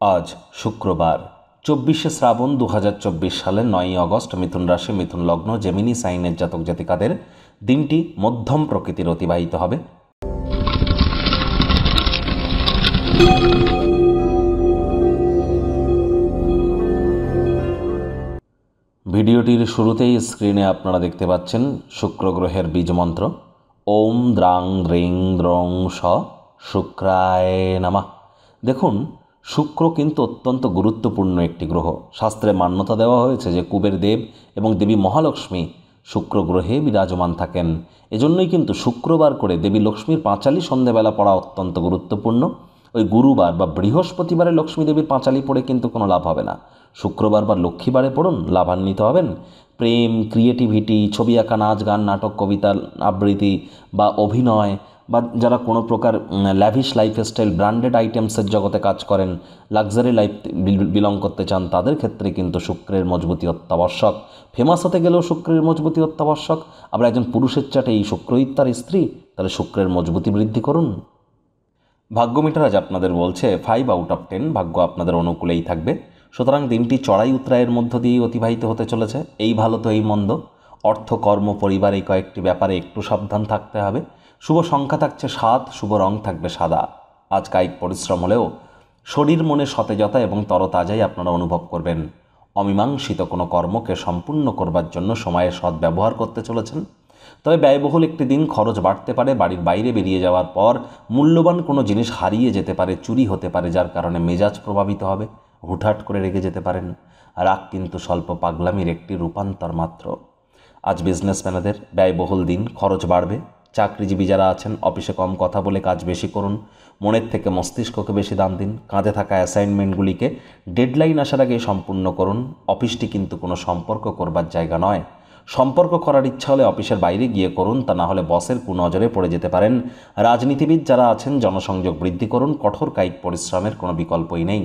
আজ শুক্রবার 24শে শ্রাবণ 2024 সালের 9ই আগস্ট মিথুন রাশি মিথুন লগ্ন জেমিনি সাইনের জাতক জাতিকাদের দিনটি মধ্যম প্রকৃতির অতিবাহিত হবে। ভিডিওটির শুরুতেই স্ক্রিনে আপনারা দেখতে পাচ্ছেন শুক্র গ্রহের বীজ মন্ত্র ওম দ্রাং দ্রিং দ্রং স শুক্রায় নমঃ। দেখুন, শুক্র কিন্তু অত্যন্ত গুরুত্বপূর্ণ একটি গ্রহ। শাস্ত্রে মান্যতা দেওয়া হয়েছে যে কুবের দেব এবং দেবী মহালক্ষ্মী শুক্র গ্রহে বিরাজমান থাকেন। এজন্যই কিন্তু শুক্রবার করে দেবী লক্ষ্মীর পাঁচালি সন্ধ্যাবেলা পড়া অত্যন্ত গুরুত্বপূর্ণ। ওই গুরুবার বা বৃহস্পতিবারে লক্ষ্মী দেবীর পাঁচালি পড়ে কিন্তু কোনো লাভ হবে না। শুক্রবার বা লক্ষ্মীবারে পড়ুন, লাভান্বিত হবেন। প্রেম, ক্রিয়েটিভিটি, ছবি আঁকা, নাচ গান, নাটক, কবিতা আবৃত্তি বা অভিনয় বা যারা কোনো প্রকার ল্যাভিশ লাইফস্টাইল ব্র্যান্ডেড আইটেমসের জগতে কাজ করেন, লাক্সারি লাইফ বিলং করতে চান, তাদের ক্ষেত্রে কিন্তু শুক্রের মজবুতি অত্যাবশ্যক। ফেমাস হতে গেলেও শুক্রের মজবুতি অত্যাবশ্যক। আবার একজন পুরুষের চাটে এই শুক্রই তার স্ত্রী, তাহলে শুক্রের মজবুতি বৃদ্ধি করুন। ভাগ্য মিটার আজ আপনাদের বলছে 5 আউট অফ 10, ভাগ্য আপনাদের অনুকূলেই থাকবে। সুতরাং দিনটি চড়াই উতরাইয়ের মধ্য দিয়ে অতিবাহিত হতে চলেছে। এই ভালো তো এই মন্দ, অর্থ, কর্ম, পরিবার এই কয়েকটি ব্যাপারে একটু সাবধান থাকতে হবে। শুভ সংখ্যা থাকছে 7, শুভ রং থাকবে সাদা। আজ কায়িক পরিশ্রম হলেও শরীর মনে সতেজতা এবং তরতাজাই আপনারা অনুভব করবেন। অমীমাংসিত কোনো কর্মকে সম্পূর্ণ করবার জন্য সময়ের সদ্ব্যবহার করতে চলেছেন। তবে ব্যয়বহুল একটি দিন, খরচ বাড়তে পারে। বাড়ির বাইরে বেরিয়ে যাওয়ার পর মূল্যবান কোনো জিনিস হারিয়ে যেতে পারে, চুরি হতে পারে, যার কারণে মেজাজ প্রভাবিত হবে। হুটহাট করে রেগে যেতে পারেন। রাগ কিন্তু স্বল্প পাগলামির একটি রূপান্তর মাত্র। আজ বিজনেসম্যানদের ব্যয়বহুল দিন, খরচ বাড়বে। চাকরিজীবী যারা আছেন অফিসে কম কথা বলে কাজ বেশি করুন। মনের থেকে মস্তিষ্ককে বেশি দাম দিন। কাঁধে থাকা অ্যাসাইনমেন্টগুলিকে ডেডলাইন আসার আগে সম্পূর্ণ করুন। অফিসটি কিন্তু কোনো সম্পর্ক করবার জায়গা নয়। সম্পর্ক করার ইচ্ছা হলে অফিসের বাইরে গিয়ে করুন, তা না হলে বসের কুনজরে পড়ে যেতে পারেন। রাজনীতিবিদ যারা আছেন জনসংযোগ বৃদ্ধি করুন। কঠোর কায়িক পরিশ্রমের কোনো বিকল্পই নেই।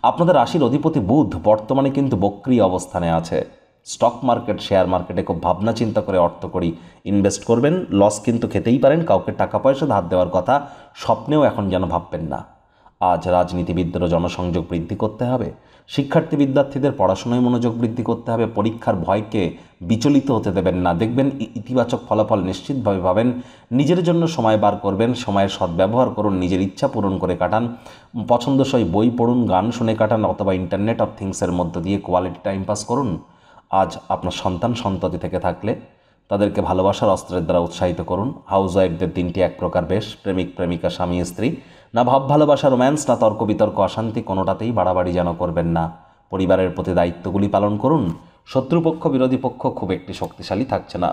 আপনাদের রাশির অধিপতি বুধ বর্তমানে কিন্তু বক্রী অবস্থানে আছে। স্টক মার্কেট, শেয়ার মার্কেটে খুব ভাবনা চিন্তা করে অর্থ করি ইনভেস্ট করবেন। লস কিন্তু খেতেই পারেন। কাউকে টাকা পয়সা ধার দেওয়ার কথা স্বপ্নেও এখন যেন ভাববেন না। আজ রাজনীতিবিদদেরও জনসংযোগ বৃদ্ধি করতে হবে। শিক্ষার্থী বিদ্যার্থীদের পড়াশোনায় মনোযোগ বৃদ্ধি করতে হবে। পরীক্ষার ভয়কে বিচলিত হতে দেবেন না। দেখবেন ইতিবাচক ফলাফল নিশ্চিতভাবে পাবেন। নিজের জন্য সময় বার করবেন। সময়ের সদ্ব্যবহার করুন। নিজের ইচ্ছা পূরণ করে কাটান। পছন্দসই বই পড়ুন, গান শুনে কাটান, অথবা ইন্টারনেট অফ থিংসের মধ্য দিয়ে কোয়ালিটি টাইম পাস করুন। আজ আপনার সন্তান সন্ততি থেকে থাকলে তাদেরকে ভালোবাসার অস্ত্রের দ্বারা উৎসাহিত করুন। হাউস ওয়াইফদের দিনটি এক প্রকার বেশ। প্রেমিক প্রেমিকা, স্বামী স্ত্রী, না ভাব ভালোবাসা, রোম্যান্স, না তর্ক বিতর্ক, অশান্তি, কোনোটাতেই বাড়াবাড়ি যেন করবেন না। পরিবারের প্রতি দায়িত্বগুলি পালন করুন। শত্রুপক্ষ, বিরোধী পক্ষ খুব একটি শক্তিশালী থাকছে না।